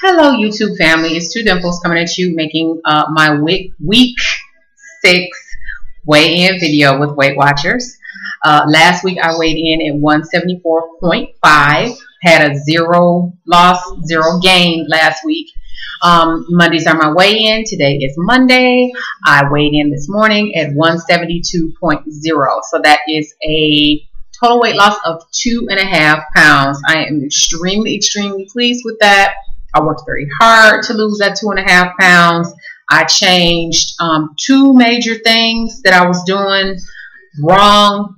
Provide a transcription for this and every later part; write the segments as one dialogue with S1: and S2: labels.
S1: Hello, YouTube family. It's Two Dimples coming at you, making my week 6 weigh-in video with Weight Watchers. Last week I weighed in at 174.5. Had a 0 loss, 0 gain last week. Mondays are my weigh-in. Today is Monday. I weighed in this morning at 172.0. So that is a total weight loss of 2.5 pounds. I am extremely pleased with that. I worked very hard to lose that 2.5 pounds. I changed 2 major things that I was doing wrong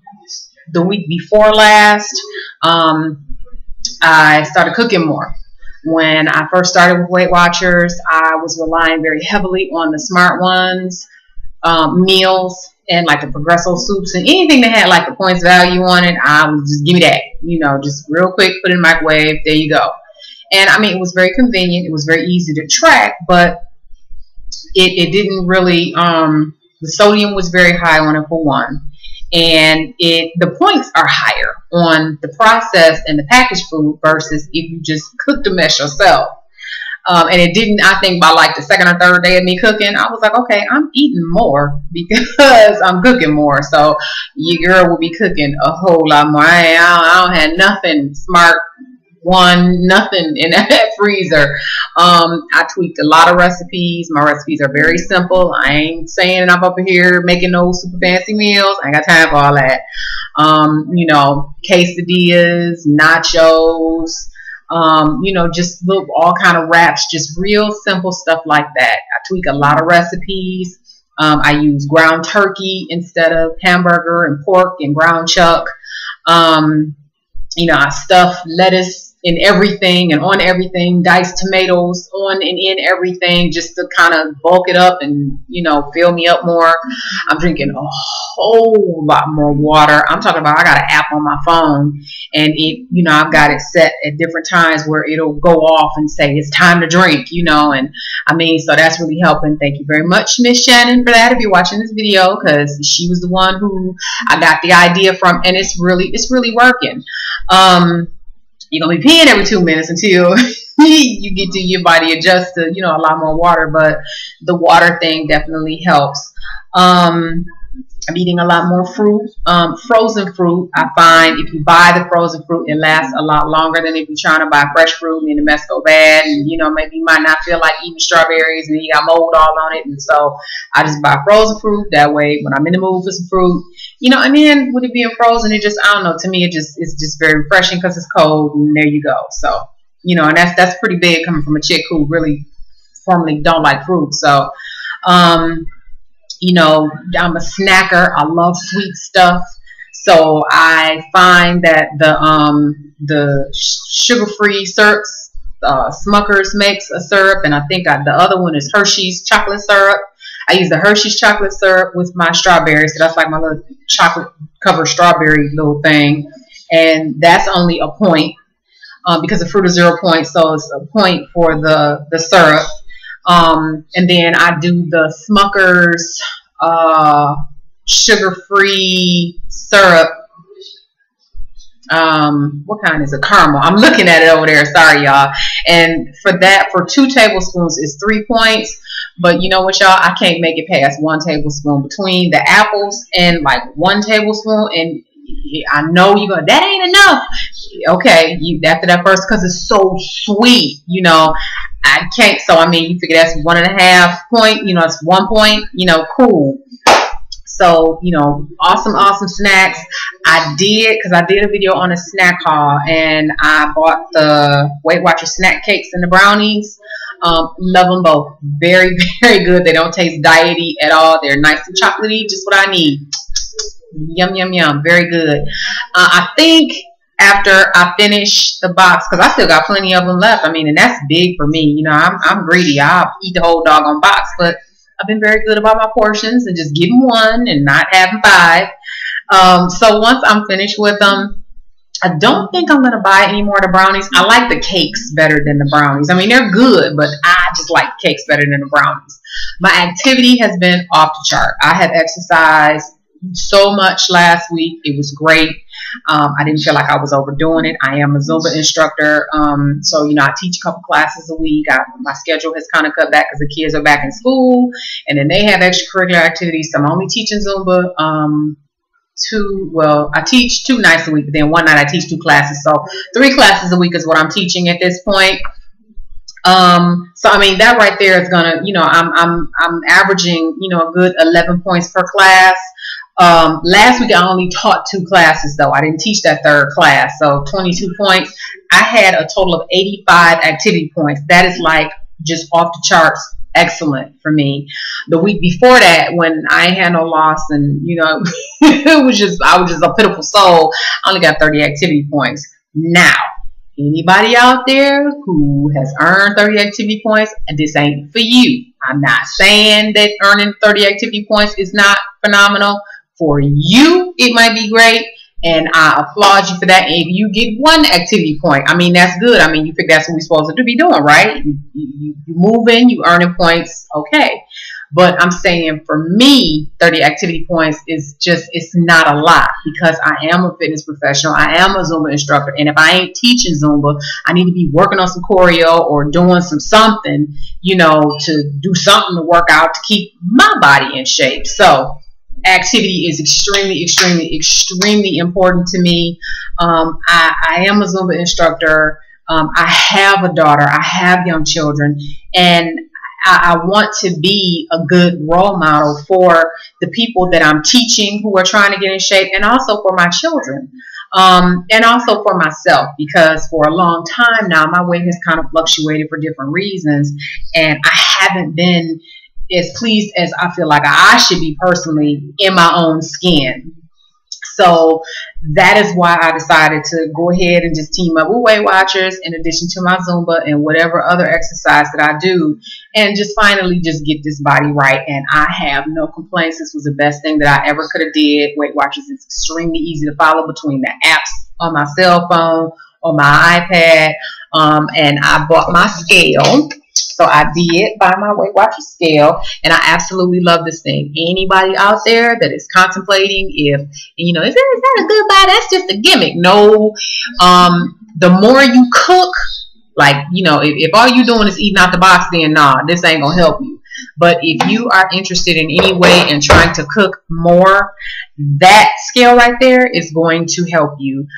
S1: the week before last. I started cooking more. When I first started with Weight Watchers, I was relying very heavily on the Smart Ones meals and like the Progresso soups and anything that had like the points value on it. I would just give me that, just real quick, put it in the microwave. There you go. And I mean, it was very convenient. It was very easy to track, but it didn't really, the sodium was very high on it for one. And the points are higher on the processed and the packaged food versus if you just cook the mess yourself. And it didn't, I think by like the second or third day of me cooking, I was like, okay, I'm eating more because I'm cooking more. So your girl will be cooking a whole lot more. I don't have nothing Smart One, nothing in that freezer. I tweaked a lot of recipes. My recipes are very simple. I ain't saying I'm up here making those super fancy meals. I ain't got time for all that. Quesadillas, nachos, just all kind of wraps, just real simple stuff like that. I tweak a lot of recipes. I use ground turkey instead of hamburger and pork and ground chuck. I stuff lettuce in everything and on everything, diced tomatoes on and in everything, just to kind of bulk it up and, fill me up more. I'm drinking a whole lot more water. I'm talking about, I got an app on my phone and I've got it set at different times where it'll go off and say it's time to drink, and I mean, so that's really helping. Thank you very much, Miss Shannon, for that, if you're watching this video, because she was the one who I got the idea from, and it's really working. You're going to be peeing every 2 minutes until you get to your body adjust to, a lot more water, but the water thing definitely helps. I'm eating a lot more fruit, frozen fruit. I find if you buy the frozen fruit, it lasts a lot longer than if you're trying to buy fresh fruit and the mess go bad. And, maybe you might not feel like eating strawberries and you got mold all on it. And so I just buy frozen fruit. That way, when I'm in the mood for some fruit, and then with it being frozen, it just, I don't know, to me, it's just very refreshing because it's cold and there you go. So, and that's pretty big coming from a chick who really formally don't like fruit. So, I'm a snacker. I love sweet stuff. So I find that the sugar-free syrups, Smucker's makes a syrup, and I think the other one is Hershey's chocolate syrup. I use the Hershey's chocolate syrup with my strawberries. So that's like my little chocolate covered strawberry little thing. And that's only a point because the fruit is 0 points. So it's a point for the syrup. And then I do the Smucker's sugar-free syrup. What kind is it? Caramel. I'm looking at it over there. Sorry, y'all. And for that, for 2 tablespoons is 3 points. But you know what, y'all? I can't make it past 1 tablespoon between the apples and like 1 tablespoon. And I know you're going, that ain't enough. Okay, after that first, because it's so sweet, I can't. So, I mean, you figure that's 1.5 point, it's 1 point, cool. So, awesome snacks. I did a video on a snack haul, and I bought the Weight Watchers snack cakes and the brownies. Love them both. Very good. They don't taste diety at all. They're nice and chocolatey, just what I need. Yum. Very good. I think after I finish the box, because I still got plenty of them left. I mean, and that's big for me. I'm greedy. I'll eat the whole doggone box, but I've been very good about my portions and just giving 1 and not having 5. So once I'm finished with them, I don't think I'm going to buy any more of the brownies. I like the cakes better than the brownies. I mean, they're good, but I just like cakes better than the brownies. My activity has been off the chart. I have exercised so much last week. It was great. I didn't feel like I was overdoing it. I am a Zumba instructor. So, you know, I teach a couple classes a week. My schedule has kind of cut back because the kids are back in school, and then they have extracurricular activities. So I'm only teaching Zumba I teach 2 nights a week, but then one night I teach 2 classes. So 3 classes a week is what I'm teaching at this point. So I mean, that right there is gonna, you know, I'm averaging, you know, a good 11 points per class. Last week I only taught 2 classes though. I didn't teach that 3rd class, so 22 points. I had a total of 85 activity points. That is like just off the charts excellent for me. The week before that, when I had no loss and, you know, I was just a pitiful soul, I only got 30 activity points. Now, anybody out there who has earned 30 activity points, and this ain't for you. I'm not saying that earning 30 activity points is not phenomenal. For you, it might be great, and I applaud you for that. And if you get 1 activity point, I mean, that's good. I mean, you think that's what we're supposed to be doing, right? You moving, you earning points, okay. But I'm saying for me, 30 activity points is just, it's not a lot, because I am a fitness professional. I am a Zumba instructor. And if I ain't teaching Zumba, I need to be working on some choreo or doing something, you know, to do something to work out to keep my body in shape. So activity is extremely important to me. I am a Zumba instructor. I have a daughter. I have young children. And I want to be a good role model for the people that I'm teaching who are trying to get in shape, and also for my children, and also for myself, because for a long time now my weight has kind of fluctuated for different reasons, and I haven't been as pleased as I feel like I should be personally in my own skin. So that is why I decided to go ahead and just team up with Weight Watchers, in addition to my Zumba and whatever other exercise that I do, and just finally just get this body right. And I have no complaints. This was the best thing that I ever could have did. Weight Watchers is extremely easy to follow between the apps on my cell phone, on my iPad, and I bought my scale. So I did buy my Weight Watchers scale, and I absolutely love this thing. Anybody out there that is contemplating if, you know, is that a good buy? That's just a gimmick. No, the more you cook, like, you know, if all you doing is eating out the box, then nah, this ain't gonna help you. But if you are interested in any way in trying to cook more, that scale right there is going to help you.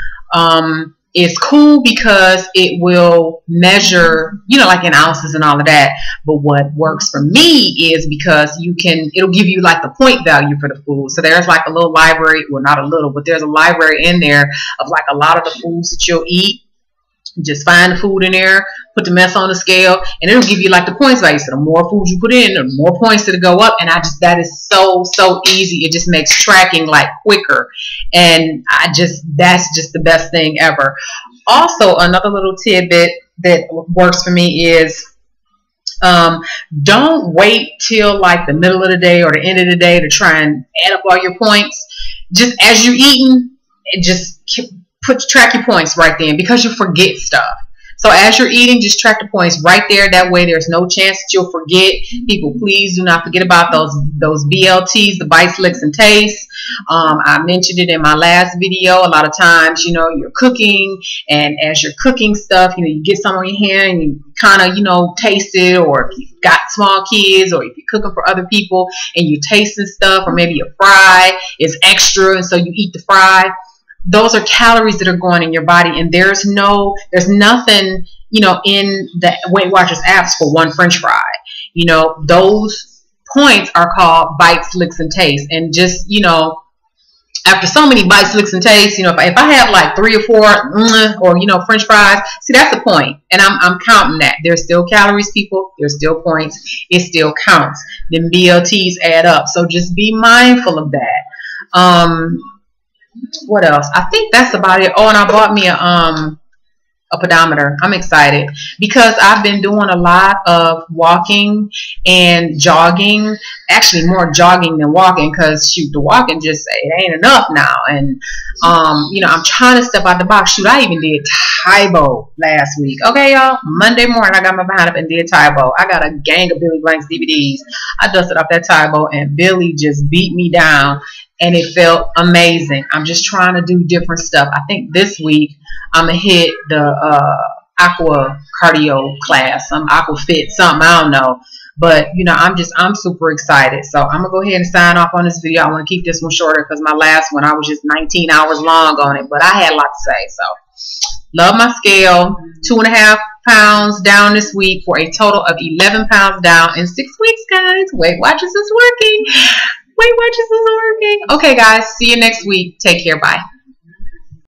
S1: It's cool because it will measure, you know, like in ounces and all of that. But what works for me is because it'll give you like the point value for the food. So there's like a little library, well, not a little, but there's a library in there of like a lot of the foods that you'll eat. You just find the food in there, put the mess on the scale, and it'll give you like the points value. So the more food you put in, the more points that'll go up. And that is so easy. It just makes tracking like quicker. And that's just the best thing ever. Also, another little tidbit that works for me is, don't wait till like the middle of the day or the end of the day to try and add up all your points. Just as you're eating, track your points right then, because you forget stuff. So as you're eating, just track the points right there. That way there's no chance that you'll forget. People, please do not forget about those BLTs, the bites, licks, and tastes. I mentioned it in my last video. A lot of times, you know, you're cooking, and as you're cooking stuff, you know, you get some on your hand and you kind of, you know, taste it, or if you've got small kids, or if you're cooking for other people and you're tasting stuff, or maybe a fry is extra and so you eat the fry. Those are calories that are going in your body, and there's nothing, you know, in the Weight Watchers apps for one French fry. You know, those points are called bites, licks, and tastes. And just, you know, after so many bites, licks, and tastes, you know, if I have like 3 or 4, or, you know, French fries, see, that's the point. And I'm counting that. There's still calories, people. There's still points. It still counts. Then BLTs add up. So just be mindful of that. What else? I think that's about it. Oh, and I bought me a pedometer. I'm excited because I've been doing a lot of walking and jogging. Actually, more jogging than walking, because shoot, the walking just it ain't enough now. And you know, I'm trying to step out the box. Shoot, I even did Taebo last week. Okay, y'all. Monday morning, I got my behind up and did Taebo. I got a gang of Billy Blanks DVDs. I dusted off that Taebo, and Billy just beat me down. and it felt amazing. I'm just trying to do different stuff. I think this week I'm gonna hit the aqua cardio class, some aqua fit, something, I don't know. But you know, I'm super excited. So I'm gonna go ahead and sign off on this video. I want to keep this one shorter because my last one I was just 19 hours long on it, but I had a lot to say. So love my scale. 2.5 pounds down this week for a total of 11 pounds down in 6 weeks, guys. Weight Watchers is working. Weight Watchers is working. Okay, guys. See you next week. Take care. Bye.